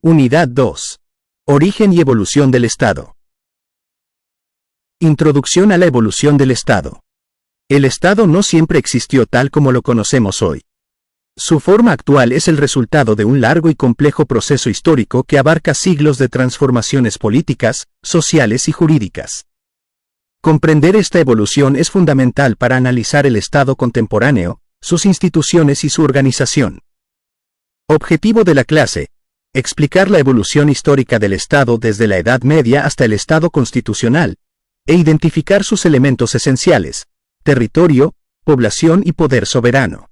Unidad 2. Origen y evolución del Estado. Introducción a la evolución del Estado. El Estado no siempre existió tal como lo conocemos hoy. Su forma actual es el resultado de un largo y complejo proceso histórico que abarca siglos de transformaciones políticas, sociales y jurídicas. Comprender esta evolución es fundamental para analizar el Estado contemporáneo, sus instituciones y su organización. Objetivo de la clase: explicar la evolución histórica del Estado desde la Edad Media hasta el Estado constitucional, e identificar sus elementos esenciales: territorio, población y poder soberano.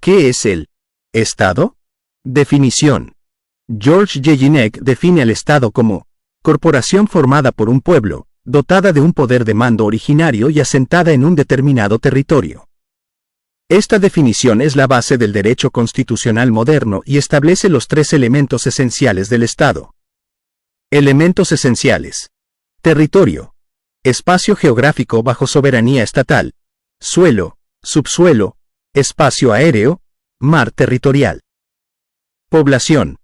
¿Qué es el Estado? Definición. George Jelinek define al Estado como corporación formada por un pueblo, dotada de un poder de mando originario y asentada en un determinado territorio. Esta definición es la base del derecho constitucional moderno y establece los tres elementos esenciales del Estado. Elementos esenciales: territorio, espacio geográfico bajo soberanía estatal; suelo, subsuelo, espacio aéreo, mar territorial. Población: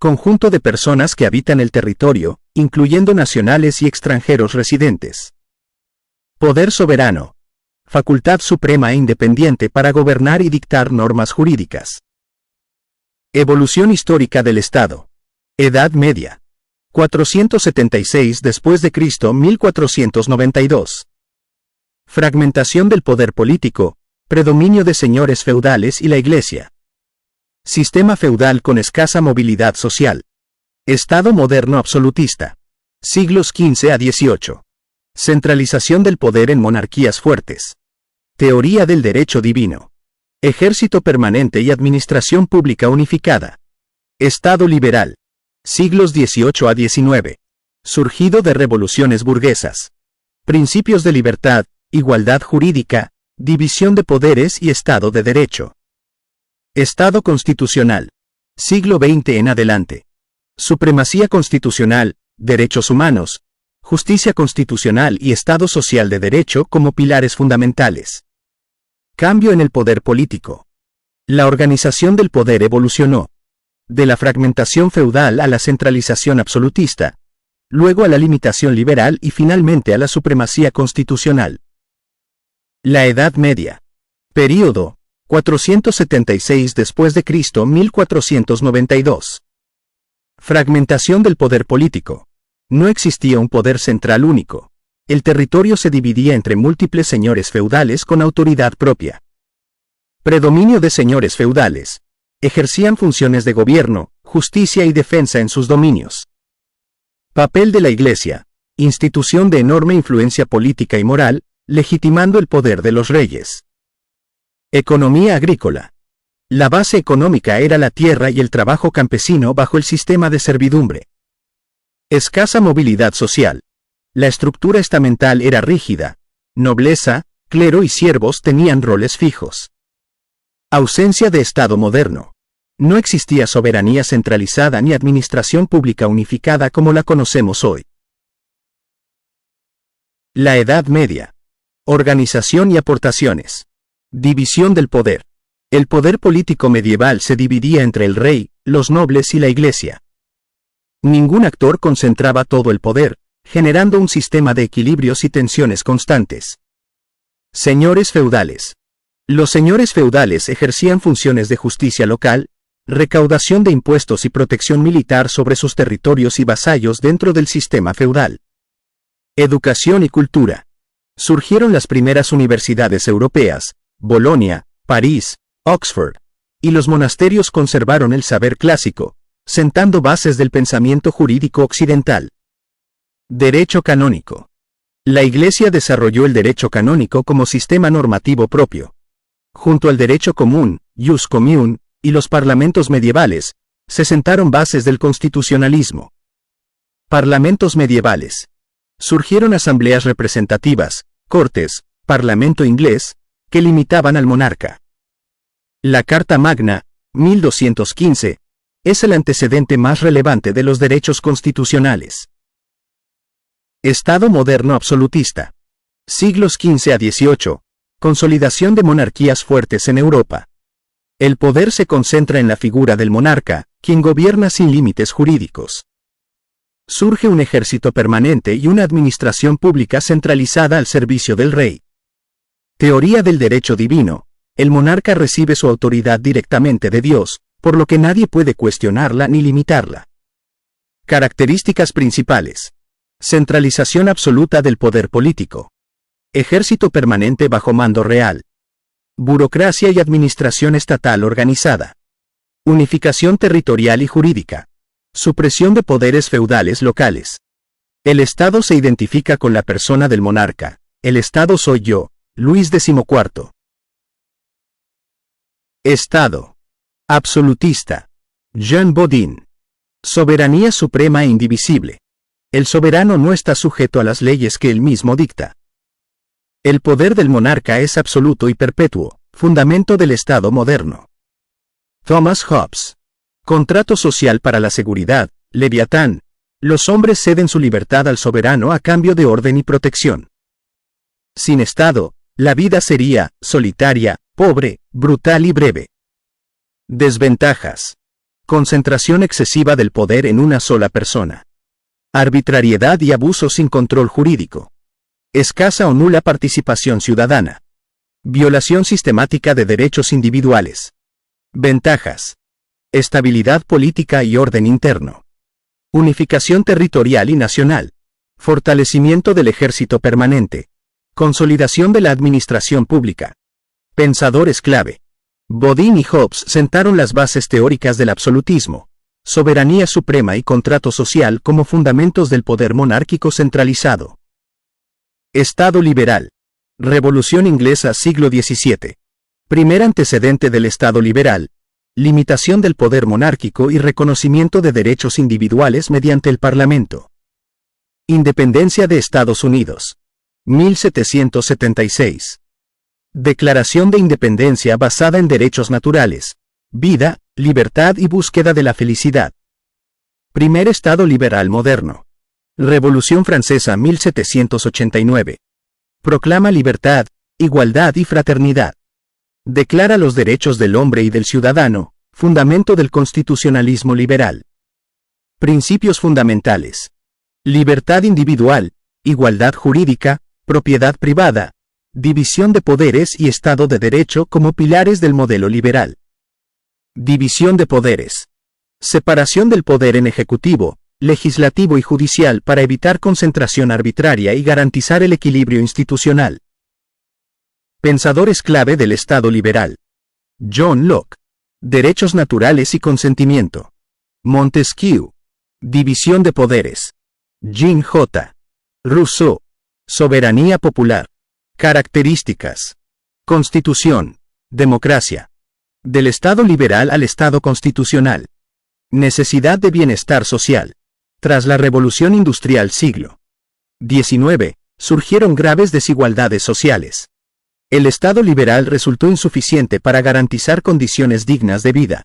conjunto de personas que habitan el territorio, incluyendo nacionales y extranjeros residentes. Poder soberano: facultad suprema e independiente para gobernar y dictar normas jurídicas. Evolución histórica del Estado. Edad Media. 476 después de Cristo, 1492. Fragmentación del poder político, predominio de señores feudales y la Iglesia. Sistema feudal con escasa movilidad social. Estado moderno absolutista. Siglos XV a XVIII. Centralización del poder en monarquías fuertes. Teoría del derecho divino. Ejército permanente y administración pública unificada. Estado liberal. Siglos XVIII a XIX. Surgido de revoluciones burguesas. Principios de libertad, igualdad jurídica, división de poderes y Estado de Derecho. Estado constitucional. Siglo XX en adelante. Supremacía constitucional, derechos humanos, justicia constitucional y Estado social de derecho como pilares fundamentales. Cambio en el poder político. La organización del poder evolucionó de la fragmentación feudal a la centralización absolutista, luego a la limitación liberal y finalmente a la supremacía constitucional. La Edad Media. Período: 476 después de Cristo, 1492. Fragmentación del poder político. No existía un poder central único. El territorio se dividía entre múltiples señores feudales con autoridad propia. Predominio de señores feudales. Ejercían funciones de gobierno, justicia y defensa en sus dominios. Papel de la Iglesia. Institución de enorme influencia política y moral, legitimando el poder de los reyes. Economía agrícola. La base económica era la tierra y el trabajo campesino bajo el sistema de servidumbre. Escasa movilidad social. La estructura estamental era rígida. Nobleza, clero y siervos tenían roles fijos. Ausencia de Estado moderno. No existía soberanía centralizada ni administración pública unificada como la conocemos hoy. La Edad Media. Organización y aportaciones. División del poder. El poder político medieval se dividía entre el rey, los nobles y la Iglesia. Ningún actor concentraba todo el poder, generando un sistema de equilibrios y tensiones constantes. Señores feudales. Los señores feudales ejercían funciones de justicia local, recaudación de impuestos y protección militar sobre sus territorios y vasallos dentro del sistema feudal. Educación y cultura. Surgieron las primeras universidades europeas: Bolonia, París, Oxford, y los monasterios conservaron el saber clásico, sentando bases del pensamiento jurídico occidental. Derecho canónico. La Iglesia desarrolló el derecho canónico como sistema normativo propio. Junto al derecho común, jus commune, y los parlamentos medievales, se sentaron bases del constitucionalismo. Parlamentos medievales. Surgieron asambleas representativas, cortes, parlamento inglés, que limitaban al monarca. La Carta Magna, 1215, es el antecedente más relevante de los derechos constitucionales. Estado moderno absolutista. Siglos XV a XVIII. Consolidación de monarquías fuertes en Europa. El poder se concentra en la figura del monarca, quien gobierna sin límites jurídicos. Surge un ejército permanente y una administración pública centralizada al servicio del rey. Teoría del derecho divino. El monarca recibe su autoridad directamente de Dios, por lo que nadie puede cuestionarla ni limitarla. Características principales. Centralización absoluta del poder político. Ejército permanente bajo mando real. Burocracia y administración estatal organizada. Unificación territorial y jurídica. Supresión de poderes feudales locales. El Estado se identifica con la persona del monarca. El Estado soy yo, Luis XIV. Estado. Absolutista. Jean Bodin. Soberanía suprema e indivisible. El soberano no está sujeto a las leyes que él mismo dicta. El poder del monarca es absoluto y perpetuo, fundamento del Estado moderno. Thomas Hobbes. Contrato social para la seguridad, Leviatán. Los hombres ceden su libertad al soberano a cambio de orden y protección. Sin Estado, la vida sería solitaria, pobre, brutal y breve. Desventajas. Concentración excesiva del poder en una sola persona. Arbitrariedad y abuso sin control jurídico. Escasa o nula participación ciudadana. Violación sistemática de derechos individuales. Ventajas. Estabilidad política y orden interno. Unificación territorial y nacional. Fortalecimiento del ejército permanente. Consolidación de la administración pública. Pensadores clave. Bodin y Hobbes sentaron las bases teóricas del absolutismo, soberanía suprema y contrato social como fundamentos del poder monárquico centralizado. Estado liberal. Revolución inglesa siglo XVII. Primer antecedente del Estado liberal. Limitación del poder monárquico y reconocimiento de derechos individuales mediante el Parlamento. Independencia de Estados Unidos. 1776. Declaración de independencia basada en derechos naturales, vida, libertad y búsqueda de la felicidad. Primer Estado liberal moderno. Revolución Francesa 1789. Proclama libertad, igualdad y fraternidad. Declara los derechos del hombre y del ciudadano, fundamento del constitucionalismo liberal. Principios fundamentales. Libertad individual, igualdad jurídica, propiedad privada, división de poderes y Estado de Derecho como pilares del modelo liberal. División de poderes. Separación del poder en ejecutivo, legislativo y judicial para evitar concentración arbitraria y garantizar el equilibrio institucional. Pensadores clave del Estado liberal. John Locke. Derechos naturales y consentimiento. Montesquieu. División de poderes. Jean J. Rousseau. Soberanía popular. Características. Constitución. Democracia. Del Estado liberal al Estado constitucional. Necesidad de bienestar social. Tras la Revolución Industrial siglo XIX, surgieron graves desigualdades sociales. El Estado liberal resultó insuficiente para garantizar condiciones dignas de vida.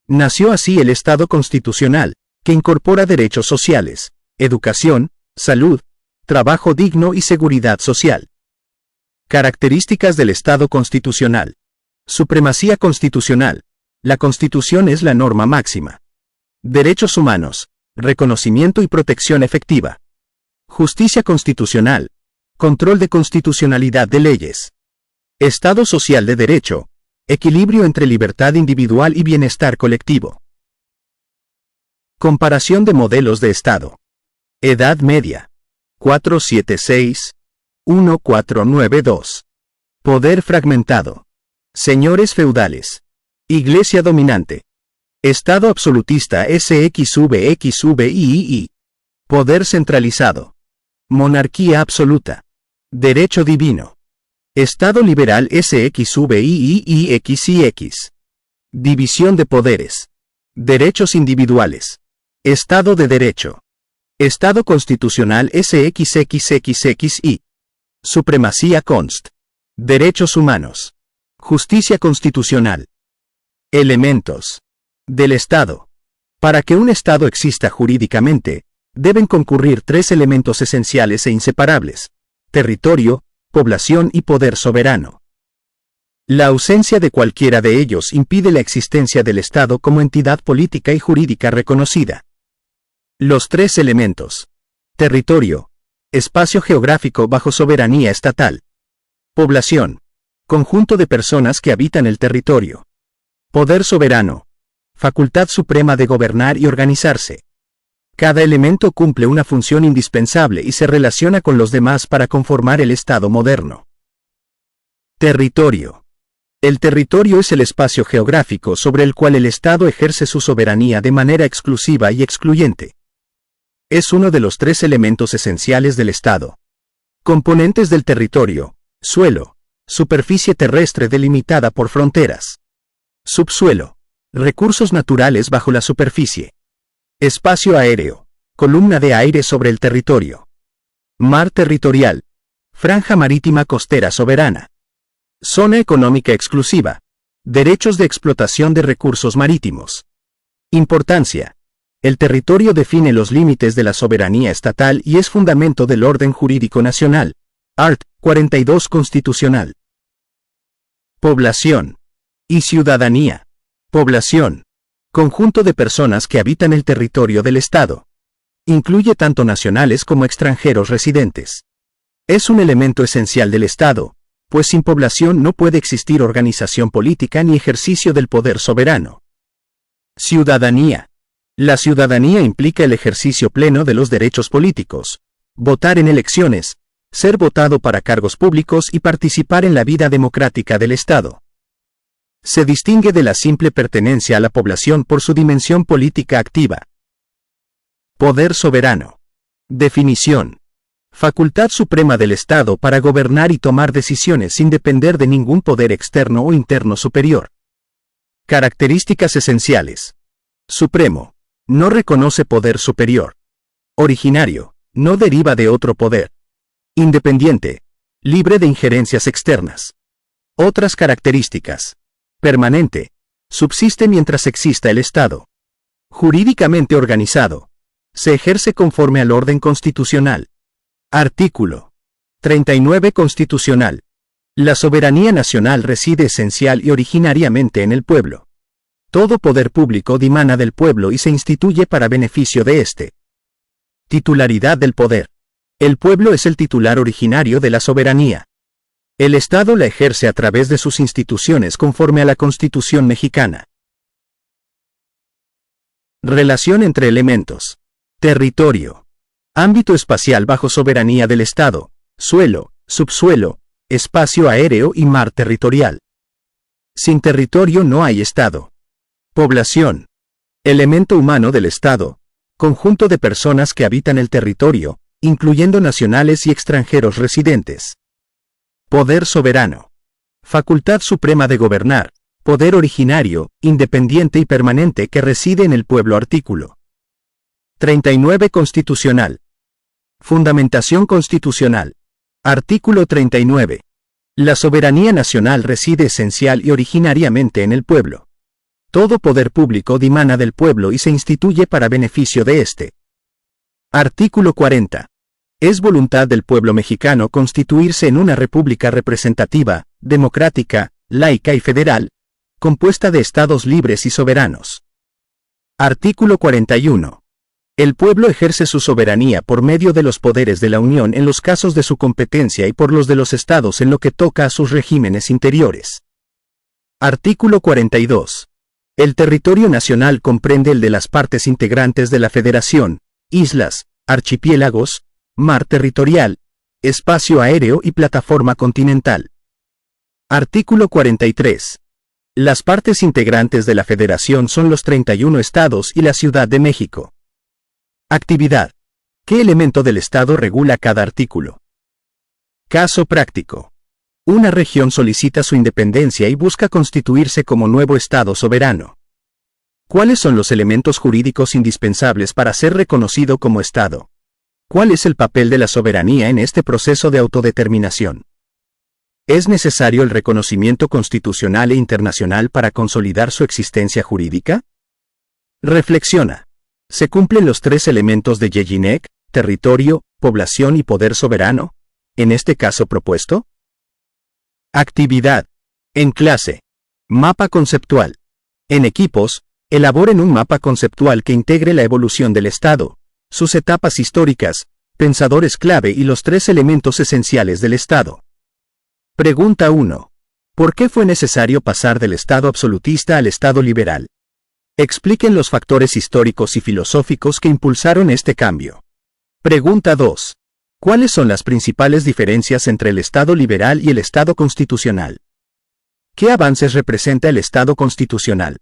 Nació así el Estado constitucional, que incorpora derechos sociales, educación, salud, trabajo digno y seguridad social. Características del Estado constitucional. Supremacía constitucional. La Constitución es la norma máxima. Derechos humanos. Reconocimiento y protección efectiva. Justicia constitucional. Control de constitucionalidad de leyes. Estado social de derecho. Equilibrio entre libertad individual y bienestar colectivo. Comparación de modelos de Estado. Edad Media. 476-1492. Poder fragmentado. Señores feudales. Iglesia dominante. Estado absolutista SXVXVII. Poder centralizado. Monarquía absoluta. Derecho divino. Estado liberal SXVIIXIX. División de poderes. Derechos individuales. Estado de derecho. Estado constitucional SXXXXI. Supremacía const. Derechos humanos. Justicia constitucional. Elementos. Del Estado. Para que un Estado exista jurídicamente, deben concurrir tres elementos esenciales e inseparables: territorio, población y poder soberano. La ausencia de cualquiera de ellos impide la existencia del Estado como entidad política y jurídica reconocida. Los tres elementos. Territorio. Espacio geográfico bajo soberanía estatal. Población. Conjunto de personas que habitan el territorio. Poder soberano. Facultad suprema de gobernar y organizarse. Cada elemento cumple una función indispensable y se relaciona con los demás para conformar el Estado moderno. Territorio. El territorio es el espacio geográfico sobre el cual el Estado ejerce su soberanía de manera exclusiva y excluyente. Es uno de los tres elementos esenciales del Estado. Componentes del territorio: suelo, superficie terrestre delimitada por fronteras. Subsuelo, recursos naturales bajo la superficie. Espacio aéreo, columna de aire sobre el territorio. Mar territorial, franja marítima costera soberana. Zona económica exclusiva, derechos de explotación de recursos marítimos. Importancia. El territorio define los límites de la soberanía estatal y es fundamento del orden jurídico nacional. Art. 42 Constitucional. Población y ciudadanía. Población. Conjunto de personas que habitan el territorio del Estado. Incluye tanto nacionales como extranjeros residentes. Es un elemento esencial del Estado, pues sin población no puede existir organización política ni ejercicio del poder soberano. Ciudadanía. La ciudadanía implica el ejercicio pleno de los derechos políticos, votar en elecciones, ser votado para cargos públicos y participar en la vida democrática del Estado. Se distingue de la simple pertenencia a la población por su dimensión política activa. Poder soberano. Definición. Facultad suprema del Estado para gobernar y tomar decisiones sin depender de ningún poder externo o interno superior. Características esenciales. Supremo. No reconoce poder superior. Originario. No deriva de otro poder. Independiente. Libre de injerencias externas. Otras características. Permanente. Subsiste mientras exista el Estado. Jurídicamente organizado. Se ejerce conforme al orden constitucional. Artículo 39 Constitucional. La soberanía nacional reside esencial y originariamente en el pueblo. Todo poder público dimana del pueblo y se instituye para beneficio de éste. Titularidad del poder. El pueblo es el titular originario de la soberanía. El Estado la ejerce a través de sus instituciones conforme a la Constitución mexicana. Relación entre elementos. Territorio. Ámbito espacial bajo soberanía del Estado. Suelo, subsuelo, espacio aéreo y mar territorial. Sin territorio no hay Estado. Población. Elemento humano del Estado. Conjunto de personas que habitan el territorio, incluyendo nacionales y extranjeros residentes. Poder soberano. Facultad suprema de gobernar. Poder originario, independiente y permanente que reside en el pueblo. Artículo 39 Constitucional. Fundamentación constitucional. Artículo 39. La soberanía nacional reside esencial y originariamente en el pueblo. Todo poder público dimana del pueblo y se instituye para beneficio de éste. Artículo 40. Es voluntad del pueblo mexicano constituirse en una república representativa, democrática, laica y federal, compuesta de estados libres y soberanos. Artículo 41. El pueblo ejerce su soberanía por medio de los poderes de la Unión en los casos de su competencia y por los de los estados en lo que toca a sus regímenes interiores. Artículo 42. El territorio nacional comprende el de las partes integrantes de la Federación, islas, archipiélagos, mar territorial, espacio aéreo y plataforma continental. Artículo 43. Las partes integrantes de la Federación son los 31 estados y la Ciudad de México. Actividad. ¿Qué elemento del Estado regula cada artículo? Caso práctico. Una región solicita su independencia y busca constituirse como nuevo Estado soberano. ¿Cuáles son los elementos jurídicos indispensables para ser reconocido como Estado? ¿Cuál es el papel de la soberanía en este proceso de autodeterminación? ¿Es necesario el reconocimiento constitucional e internacional para consolidar su existencia jurídica? Reflexiona. ¿Se cumplen los tres elementos de Jelinek, territorio, población y poder soberano, en este caso propuesto? Actividad. En clase. Mapa conceptual. En equipos, elaboren un mapa conceptual que integre la evolución del Estado, sus etapas históricas, pensadores clave y los 3 elementos esenciales del Estado. Pregunta 1. ¿Por qué fue necesario pasar del Estado absolutista al Estado liberal? Expliquen los factores históricos y filosóficos que impulsaron este cambio. Pregunta 2. ¿Cuáles son las principales diferencias entre el Estado liberal y el Estado constitucional? ¿Qué avances representa el Estado constitucional?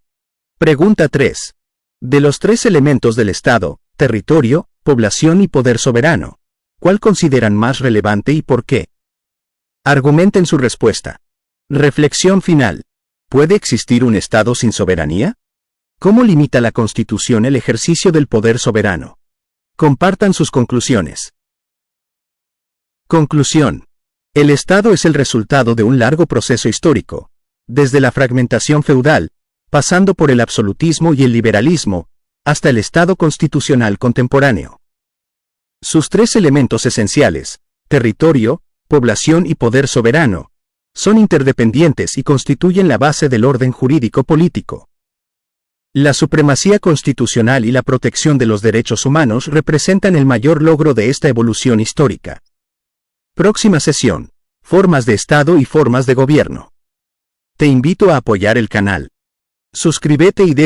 Pregunta 3. De los 3 elementos del Estado, territorio, población y poder soberano, ¿cuál consideran más relevante y por qué? Argumenten su respuesta. Reflexión final. ¿Puede existir un Estado sin soberanía? ¿Cómo limita la Constitución el ejercicio del poder soberano? Compartan sus conclusiones. Conclusión. El Estado es el resultado de un largo proceso histórico, desde la fragmentación feudal, pasando por el absolutismo y el liberalismo, hasta el Estado constitucional contemporáneo. Sus 3 elementos esenciales, territorio, población y poder soberano, son interdependientes y constituyen la base del orden jurídico político. La supremacía constitucional y la protección de los derechos humanos representan el mayor logro de esta evolución histórica. Próxima sesión. Formas de Estado y formas de gobierno. Te invito a apoyar el canal. Suscríbete y deja